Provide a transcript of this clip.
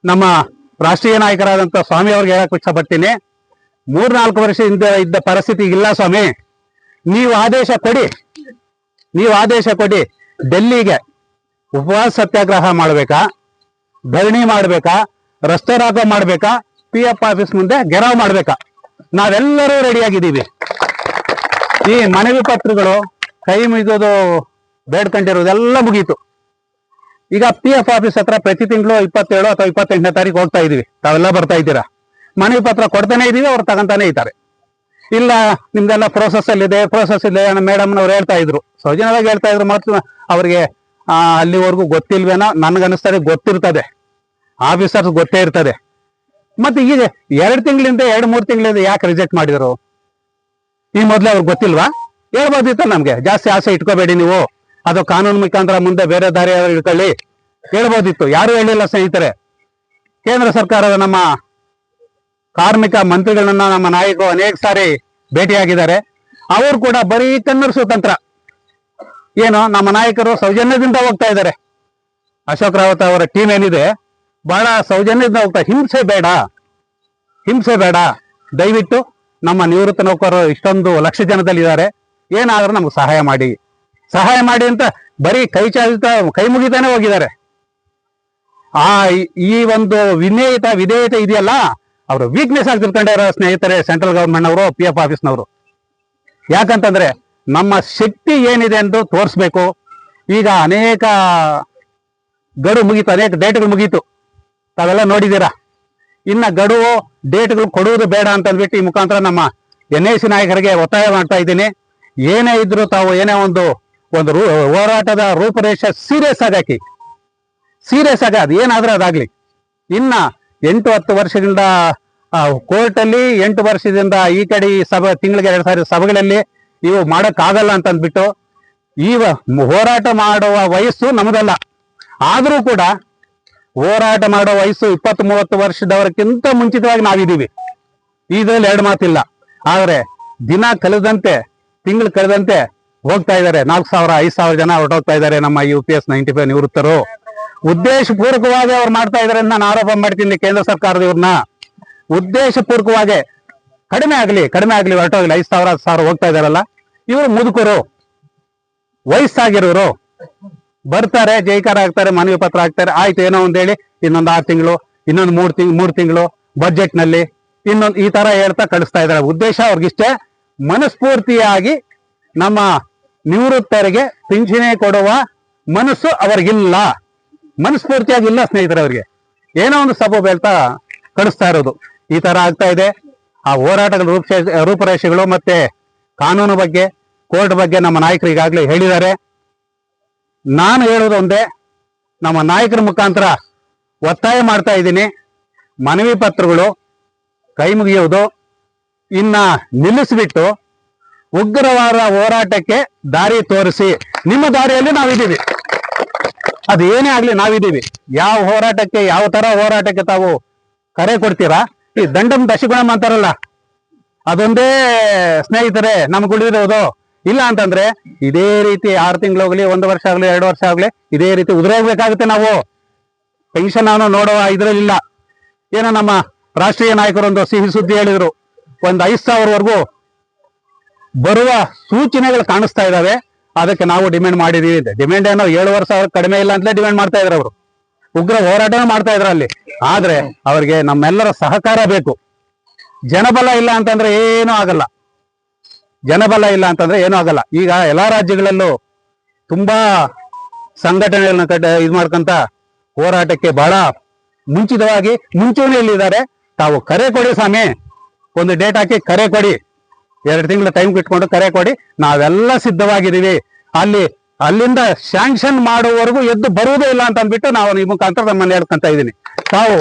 ನಮ್ಮ ರಾಷ್ಟ್ರೀಯ ನಾಯಕರಾದಂತ ಸ್ವಾಮಿ ಅವ್ರಿಗೆ ಹೇಳಕ್ ಇಷ್ಟಪಡ್ತೀನಿ. 3-4 ವರ್ಷ ಹಿಂದೆ ಇದ್ದ ಪರಿಸ್ಥಿತಿ ಇಲ್ಲ ಸ್ವಾಮಿ. ನೀವು ಆದೇಶ ಕೊಡಿ ಡೆಲ್ಲಿಗೆ ಉಪವಾಸ ಸತ್ಯಾಗ್ರಹ ಮಾಡ್ಬೇಕಾ, ಧರಣಿ ಮಾಡ್ಬೇಕಾ, ರಸ್ತೆ ರಾಗ ಮಾಡ್ಬೇಕಾ, PF ಆಫೀಸ್ ಮುಂದೆ ಗೆರಾವ್ ಮಾಡ್ಬೇಕಾ, ನಾವೆಲ್ಲರೂ ರೆಡಿಯಾಗಿದ್ದೀವಿ. ಈ ಮನವಿ ಪತ್ರಗಳು ಕೈ ಮುಗಿದೋದು ಬೇಡ್ಕೊಂಡಿರೋದೆಲ್ಲ ಮುಗೀತು. ಈಗ PF ಆಫೀಸ್ ಹತ್ರ ಪ್ರತಿ ತಿಂಗಳು 27 ಅಥವಾ 28ನೇ ತಾರೀಕು ಹೋಗ್ತಾ ಇದೀವಿ. ತಾವೆಲ್ಲ ಬರ್ತಾ ಇದ್ದೀರಾ. ಮನವಿ ಪತ್ರ ಕೊಡ್ತಾನೆ ಇದೀವಿ, ಅವ್ರು ತಗೊಂತಾನೆ ಇದ್ದಾರೆ. ಇಲ್ಲ ನಿಮ್ದೆಲ್ಲ ಪ್ರೋಸೆಸ್ ಇದೆ ಮೇಡಮ್ನವ್ರು ಹೇಳ್ತಾ ಇದ್ರು, ಸೌಜನ್ಯವಾಗಿ ಹೇಳ್ತಾ ಇದ್ರು. ಮತ್ತು ಅವ್ರಿಗೆ ಅಲ್ಲಿವರೆಗೂ ಗೊತ್ತಿಲ್ವೇನೋ, ನನ್ಗನ್ನಿಸ್ತದೆ ಗೊತ್ತಿರ್ತದೆ, ಆಫೀಸರ್ಸ್ ಗೊತ್ತೇ ಇರ್ತದೆ. ಮತ್ತೆ ಈಗ 2 ತಿಂಗಳಿಂದ 2-3 ತಿಂಗಳಿಂದ ಯಾಕೆ ರಿಜೆಕ್ಟ್ ಮಾಡಿದ್ರು? ಈ ಮೊದಲೇ ಅವ್ರಿಗೆ ಗೊತ್ತಿಲ್ವಾ? ಹೇಳ್ಬೋದಿತ್ತು ನಮ್ಗೆ, ಜಾಸ್ತಿ ಆಸೆ ಇಟ್ಕೋಬೇಡಿ ನೀವು, ಅದು ಕಾನೂನು ಮುಖಾಂತರ ಮುಂದೆ ಬೇರೆ ದಾರಿ ಇಟ್ಕೊಳ್ಳಿ, ಹೇಳ್ಬೋದಿತ್ತು. ಯಾರು ಹೇಳಿಲ್ಲ ಸ್ನೇಹಿತರೆ. ಕೇಂದ್ರ ಸರ್ಕಾರದ ನಮ್ಮ ಕಾರ್ಮಿಕ ಮಂತ್ರಿಗಳನ್ನ ನಮ್ಮ ನಾಯಕರು ಅನೇಕ ಸಾರಿ ಭೇಟಿಯಾಗಿದ್ದಾರೆ. ಅವರು ಕೂಡ ಬರೀ ಕನ್ನಡಿಸೋ ತಂತ್ರ. ಏನು, ನಮ್ಮ ನಾಯಕರು ಸೌಜನ್ಯದಿಂದ ಹೋಗ್ತಾ ಇದ್ದಾರೆ. ಅಶೋಕ್ ರಾವತ್ ಅವರ ಟೀಮ್ ಏನಿದೆ ಬಹಳ ಸೌಜನ್ಯದಿಂದ ಹೋಗ್ತಾ, ಹಿಂಸೆ ಬೇಡ, ದಯವಿಟ್ಟು ನಮ್ಮ ನಿವೃತ್ತ ನೌಕರರು ಇಷ್ಟೊಂದು ಲಕ್ಷ ಜನದಲ್ಲಿದ್ದಾರೆ, ಏನಾದ್ರೂ ನಮ್ಗೆ ಸಹಾಯ ಮಾಡಿ ಅಂತ ಬರೀ ಕೈ ಮುಗಿತಾನೆ ಹೋಗಿದ್ದಾರೆ. ಈ ಒಂದು ವಿಧೇಯತೆ ಇದೆಯಲ್ಲ, ಅವರು ವೀಕ್ನೆಸ್ ಆಗಿ ತಿಳ್ಕೊಂಡಿರೋ ಸ್ನೇಹಿತರೆ ಸೆಂಟ್ರಲ್ ಗವರ್ಮೆಂಟ್ ಅವರು, PF ಆಫೀಸ್ನವರು. ಯಾಕಂತಂದ್ರೆ ನಮ್ಮ ಶಕ್ತಿ ಏನಿದೆ ಎಂದು ತೋರಿಸ್ಬೇಕು. ಈಗ ಅನೇಕ ಗಡುವು ಮುಗೀತು, ಅನೇಕ ಡೇಟ್ಗಳು ಮುಗೀತು, ತಾವೆಲ್ಲ ನೋಡಿದ್ದೀರಾ. ಇನ್ನ ಗಡುವು ಡೇಟ್ಗಳು ಕೊಡುವುದು ಬೇಡ ಅಂತ ಅಂದ್ಬಿಟ್ಟು ಈ ಮುಖಾಂತರ ನಮ್ಮ NAC ನಾಯಕರಿಗೆ ಒತ್ತಾಯ ಮಾಡ್ತಾ ಇದ್ದೀನಿ. ಏನೇ ಇದ್ರು ತಾವು ಏನೇ ಒಂದು ಹೋರಾಟದ ರೂಪರೇಷೆ ಸೀರಿಯಸ್ ಆಗಿ ಅದು ಏನಾದ್ರೂ ಅದಾಗ್ಲಿ. ಇನ್ನ 8-10 ವರ್ಷದಿಂದ ಕೋರ್ಟಲ್ಲಿ, 8 ವರ್ಷದಿಂದ ಈ ಕಡೆ ತಿಂಗಳಿಗೆ 2 ಸಾರಿ ಸಭೆಗಳಲ್ಲಿ ಇವು ಮಾಡಕ್ಕಾಗಲ್ಲ ಅಂತ ಅಂದ್ಬಿಟ್ಟು ಹೋರಾಟ ಮಾಡುವ ವಯಸ್ಸು ನಮ್ಮದಲ್ಲ. ಆದ್ರೂ ಕೂಡ ಹೋರಾಟ ಮಾಡೋ ವಯಸ್ಸು 20-30 ವರ್ಷದವರಕ್ಕಿಂತ ಮುಂಚಿತವಾಗಿ ನಾವಿದ್ದೀವಿ. ಇದ್ರಲ್ಲಿ 2 ಮಾತಿಲ್ಲ. ಆದ್ರೆ ದಿನ ಕಳೆದಂತೆ, ತಿಂಗಳು ಕಳೆದಂತೆ ಹೋಗ್ತಾ ಇದ್ದಾರೆ. 4,000-5,000 ಜನ ಹೊರಟೋಗ್ತಾ ಇದ್ದಾರೆ ನಮ್ಮ UPS 95 ನಿವೃತ್ತರು. ಉದ್ದೇಶಪೂರ್ವಕವಾಗಿ ಅವ್ರು ಮಾಡ್ತಾ ಇದಾರೆ ಅಂತ ನಾನು ಆರೋಪ ಮಾಡ್ತೀನಿ. ಕೇಂದ್ರ ಸರ್ಕಾರದವ್ರನ್ನ ಉದ್ದೇಶಪೂರ್ವಕವಾಗಿ ಕಡಿಮೆ ಆಗ್ಲಿ ಹೊರಟೋಗ್ಲಿ, 5,000-10,000 ಹೋಗ್ತಾ ಇದಾರಲ್ಲ, ಇವರು ಮುದುಕರು, ವಯಸ್ಸಾಗಿರೋರು ಬರ್ತಾರೆ, ಜೈಕಾರ ಆಗ್ತಾರೆ, ಮನವಿ ಪತ್ರ ಹಾಕ್ತಾರೆ, ಆಯ್ತು ಏನೋ ಒಂದ್ ಹೇಳಿ ಇನ್ನೊಂದು 6 ತಿಂಗಳು, ಇನ್ನೊಂದು 3 ತಿಂಗಳು ಬಜೆಟ್ ನಲ್ಲಿ ಇನ್ನೊಂದು ಈ ತರ ಹೇಳ್ತಾ ಕಳಿಸ್ತಾ ಇದ್ದಾರೆ. ಉದ್ದೇಶ ಅವ್ರಿಗಿಷ್ಟೇ. ಮನಸ್ಫೂರ್ತಿಯಾಗಿ ನಮ್ಮ ನಿವೃತ್ತರಿಗೆ ಪಿಂಚಣಿ ಕೊಡುವ ಮನಸ್ಸು ಅವ್ರಿಗಿಲ್ಲ, ಮನಸ್ಫೂರ್ತಿಯಾಗಿ ಇಲ್ಲ ಸ್ನೇಹಿತರೆ. ಅವ್ರಿಗೆ ಏನೋ ಒಂದು ಸಬೂಬ್ ಹೇಳ್ತಾ ಕಳಿಸ್ತಾ ಇರೋದು. ಈ ತರ ಆಗ್ತಾ ಇದೆ. ಆ ಹೋರಾಟಗಳ ರೂಪರೇಷೆಗಳು ಮತ್ತೆ ಕಾನೂನು ಬಗ್ಗೆ, ಕೋರ್ಟ್ ಬಗ್ಗೆ ನಮ್ಮ ನಾಯಕರು ಈಗಾಗಲೇ ಹೇಳಿದ್ದಾರೆ. ನಾನು ಹೇಳೋದು ಒಂದೇ, ನಮ್ಮ ನಾಯಕರ ಮುಖಾಂತರ ಒತ್ತಾಯ ಮಾಡ್ತಾ ಇದ್ದೀನಿ. ಮನವಿ ಪತ್ರಗಳು ಕೈ ಮುಗಿಯುವುದು ಇನ್ನ ನಿಲ್ಲಿಸ್ಬಿಟ್ಟು ಉಗ್ರವಾದ ಹೋರಾಟಕ್ಕೆ ದಾರಿ ತೋರಿಸಿ. ನಿಮ್ಮ ದಾರಿಯಲ್ಲಿ ನಾವಿದ್ದೀವಿ, ಅದು ಏನೇ ಆಗ್ಲಿ ನಾವಿದ್ದೀವಿ. ಯಾವ ಹೋರಾಟಕ್ಕೆ, ಯಾವ ತರ ಹೋರಾಟಕ್ಕೆ ತಾವು ಕರೆ ಕೊಡ್ತೀರಾ? ಈ ದಂಡಂ ದಶಗುಣಂ ಅಂತಾರಲ್ಲ, ಅದೊಂದೇ ಸ್ನೇಹಿತರೆ ನಮ್ಗೆ ಉಳಿದಿರೋದು. ಇಲ್ಲ ಅಂತಂದ್ರೆ ಇದೇ ರೀತಿ 6 ತಿಂಗಳು ಹೋಗ್ಲಿ, 1 ವರ್ಷ ಆಗ್ಲಿ, 2 ವರ್ಷ ಆಗ್ಲಿ, ಇದೇ ರೀತಿ ಉದುರೋಗ್ಬೇಕಾಗುತ್ತೆ. ನಾವು ಪೆನ್ಷನ್ ನೋಡುವ ಇದ್ರಲ್ಲಿಲ್ಲ. ಏನೋ ನಮ್ಮ ರಾಷ್ಟ್ರೀಯ ನಾಯಕರು ಒಂದು ಸಿಹಿ ಸುದ್ದಿ ಹೇಳಿದ್ರು, ಒಂದು 5,000ವರೆಗೂ ಬರುವ ಸೂಚನೆಗಳು ಕಾಣಿಸ್ತಾ ಇದಾವೆ. ಅದಕ್ಕೆ ನಾವು ಡಿಮ್ಯಾಂಡ್ ಮಾಡಿದೀವಿ. ಡಿಮ್ಯಾಂಡ್ ಏನೋ 7,000 ಕಡಿಮೆ ಇಲ್ಲ ಅಂತಲೇ ಡಿಮ್ಯಾಂಡ್ ಮಾಡ್ತಾ ಇದ್ರು. ಅವರು ಉಗ್ರ ಹೋರಾಟನೂ ಮಾಡ್ತಾ ಇದ್ರು ಅಲ್ಲಿ. ಆದ್ರೆ ಅವ್ರಿಗೆ ನಮ್ಮೆಲ್ಲರ ಸಹಕಾರ ಬೇಕು. ಜನಬಲ ಇಲ್ಲ ಅಂತಂದ್ರೆ ಏನೂ ಆಗಲ್ಲ. ಈಗ ಎಲ್ಲಾ ರಾಜ್ಯಗಳಲ್ಲೂ ತುಂಬಾ ಸಂಘಟನೆಗಳನ್ನ ಇದು ಮಾಡ್ಕೊಂತ ಹೋರಾಟಕ್ಕೆ ಬಹಳ ಮುಂಚೂಣಿಯಲ್ಲಿದ್ದಾರೆ. ತಾವು ಕರೆ ಕೊಡಿ ಸ್ವಾಮಿ, ಒಂದು ಡೇಟ್ ಹಾಕಿ ಕರೆ ಕೊಡಿ, 2 ತಿಂಗಳ ಟೈಮ್ ಇಟ್ಕೊಂಡು ಕರೆ ಕೊಡಿ, ನಾವೆಲ್ಲ ಸಿದ್ಧವಾಗಿದ್ದೀವಿ. ಅಲ್ಲಿಂದ ಸ್ಯಾಂಕ್ಷನ್ ಮಾಡುವವರೆಗೂ ಎದ್ದು ಬರುವುದೇ ಇಲ್ಲ ಅಂತ ಅಂದ್ಬಿಟ್ಟು ನಾವು ಈ ಮುಖಾಂತರ ನಮ್ಮನ್ನ ಹೇಳ್ಕೊಂತ ಇದ್ದೀನಿ. ತಾವು